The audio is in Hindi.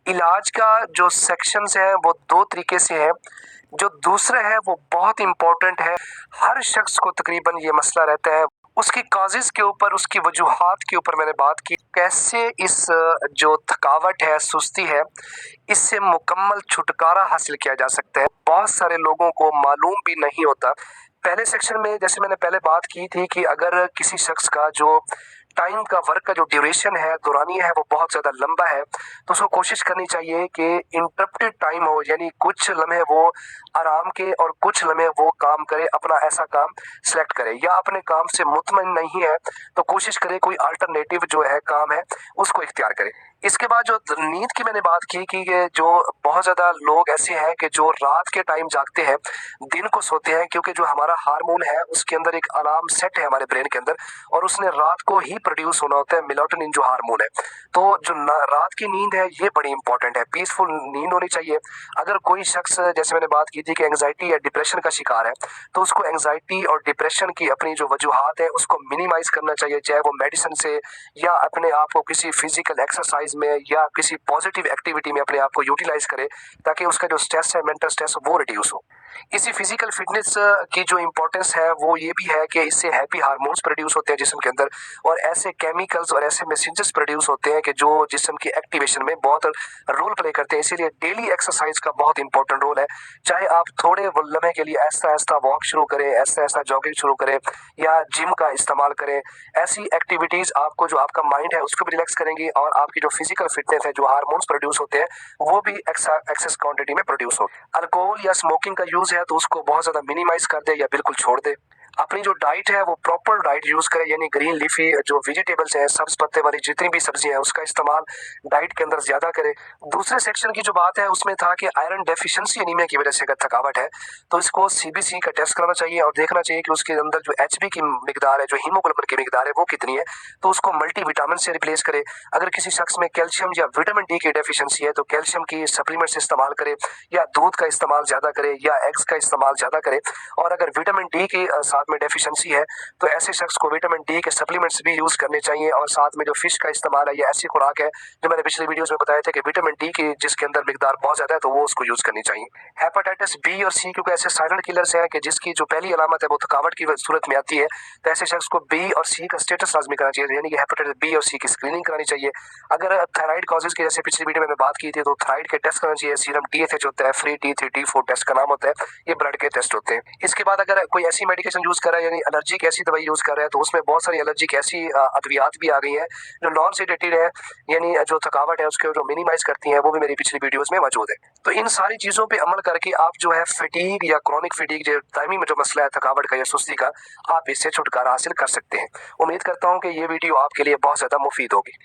इलाज का जो सेक्शंस है वो 2 तरीके से है। जो दूसरा है वो बहुत इम्पोर्टेंट है। हर शख्स को तकरीबन ये मसला रहता है। उसकी कॉजेज़ के ऊपर, उसकी वजूहात के ऊपर मैंने बात की। कैसे इस जो थकावट है, सुस्ती है, इससे मुकम्मल छुटकारा हासिल किया जा सकता है। बहुत सारे लोगों को मालूम भी नहीं होता। पहले सेक्शन में जैसे मैंने पहले बात की थी कि अगर किसी शख्स का जो टाइम का वर्क का जो ड्यूरेशन है, दौरानिया है, वो बहुत ज़्यादा लंबा है, तो उसको कोशिश करनी चाहिए कि इंटरप्टेड टाइम हो, यानी कुछ लम्हे वो आराम के और कुछ लम्हे वो काम करे, अपना ऐसा काम सेलेक्ट करे। या अपने काम से मुतमईन नहीं है तो कोशिश करे कोई अल्टरनेटिव जो है काम है उसको इख्तियार करे। इसके बाद जो नींद की मैंने बात की कि ये जो बहुत ज़्यादा लोग ऐसे हैं कि जो रात के टाइम जागते हैं, दिन को सोते हैं, क्योंकि जो हमारा हार्मोन है उसके अंदर एक अलार्म सेट है हमारे ब्रेन के अंदर, और उसने रात को ही प्रोड्यूस होना होता है, मेलाटोनिन जो हार्मोन है। तो जो रात की नींद है ये बड़ी इंपॉर्टेंट है, पीसफुल नींद होनी चाहिए। अगर कोई शख्स, जैसे मैंने बात की थी कि एंग्जाइटी या डिप्रेशन का शिकार है, तो उसको एंग्जाइटी और डिप्रेशन की अपनी जो वजूहात है उसको मिनिमाइज करना चाहिए, चाहे वो मेडिसिन से या अपने आप को किसी फिजिकल एक्सरसाइज में या किसी पॉजिटिव एक्टिविटी में अपने आप को यूटिलाइज करे, ताकि उसका जो स्ट्रेस है, मेंटल स्ट्रेस, वो रिड्यूस हो। इसी फिजिकल फिटनेस की जो इम्पोर्टेंस है वो ये भी है कि इससे हैप्पी हार्मोन्स प्रोड्यूस होते हैं जिस्म के अंदर, और ऐसे केमिकल्स और ऐसे मैसेजेस प्रोड्यूस होते हैं कि जो जिस्म की एक्टिवेशन में बहुत रोल प्ले करते हैं। इसीलिए डेली एक्सरसाइज का बहुत इंपॉर्टेंट रोल है। चाहे आप थोड़े लम्हे के लिए ऐसा ऐसा वॉक शुरू करें, ऐसा ऐसा जॉगिंग शुरू करें, या जिम का इस्तेमाल करें। ऐसी एक्टिविटीज आपको, जो आपका माइंड है उसको भी रिलैक्स करेंगी, और आपकी जो फिजिकल फिटनेस है, जो हार्मोन्स प्रोड्यूस होते हैं, वो भी एक्सेस क्वांटिटी में प्रोड्यूस हो। अल्कोहल या स्मोकिंग का यूज है तो उसको बहुत ज्यादा मिनिमाइज कर दे या बिल्कुल छोड़ दे। अपनी जो डाइट है वो प्रॉपर डाइट यूज करें, यानी ग्रीन लीफी जो वेजिटेबल्स हैं, सब्ज पत्ते वाली जितनी भी सब्जियां हैं, उसका इस्तेमाल डाइट के अंदर ज्यादा करें। दूसरे सेक्शन की जो बात है उसमें था कि आयरन डेफिशिएंसी एनीमिया की वजह से अगर थकावट है तो इसको सीबीसी का टेस्ट कराना चाहिए और देखना चाहिए कि उसके अंदर जो एचबी की मिकदार है, जो हीमोग्लोबिन की मिकदार है, वो कितनी है, तो उसको मल्टीविटामिन से रिप्लेस करे। अगर किसी शख्स में कैल्शियम या विटामिन डी की डेफिशिएंसी है तो कैल्शियम की सप्लीमेंट्स इस्तेमाल करे, या दूध का इस्तेमाल ज्यादा करे, या एग्स का इस्तेमाल ज्यादा करे। और अगर विटामिन डी की साथ में डेफिशिएंसी है तो ऐसे शख्स को विटामिन डी के सप्लीमेंट्स भी यूज करने चाहिए। और साथ में जो फिश का इस्तेमाल है, ये ऐसी खुराक है जो मैंने पिछले वीडियोस में बताया था कि विटामिन डी की जिसके अंदर मिकदार बहुत ज्यादा है, तो वो उसको यूज करनी चाहिए। हेपेटाइटिस बी और सी, क्योंकि ऐसे साइलेंट किलर्स हैं कि जिसकी जो पहली अलामत है वो थकावट की सूरत में आती है, तो ऐसे शख्स को बी और सी का स्टेटस लाजमी करना चाहिए, यानी कि हेपेटाइटिस बी और सी की स्क्रीनिंग करानी चाहिए। अगर थायराइड कॉजेज की, जैसे पिछली वीडियो में बात की थी, तो थायराइड के टेस्ट करना चाहिए। सीरम टीएसएच होता है, फ्री टी3 टी4 टेस्ट का नाम होता है, ये ब्लड के टेस्ट होते हैं। इसके बाद अगर कोई ऐसी मेडिकेशन यूज कर रहा है, यानी एलर्जी की ऐसी दवाई यूज कर रहा है, तो उसमें बहुत सारी एलर्जी की ऐसी अद्वियात भी आ गई है जो नॉन सेडेटिव है, यानी जो थकावट है उसके जो मिनिमाइज करती है, वो भी मेरी पिछली वीडियोस में मौजूद है। तो इन सारी चीजों पे अमल करके आप जो है फटीग या क्रॉनिक फटीग, जो टाइमिंग में जो मसला है थकावट का या सुस्ती का, आप इससे छुटकारा हासिल कर सकते हैं। उम्मीद करता हूँ कि ये वीडियो आपके लिए बहुत ज्यादा मुफीद होगी।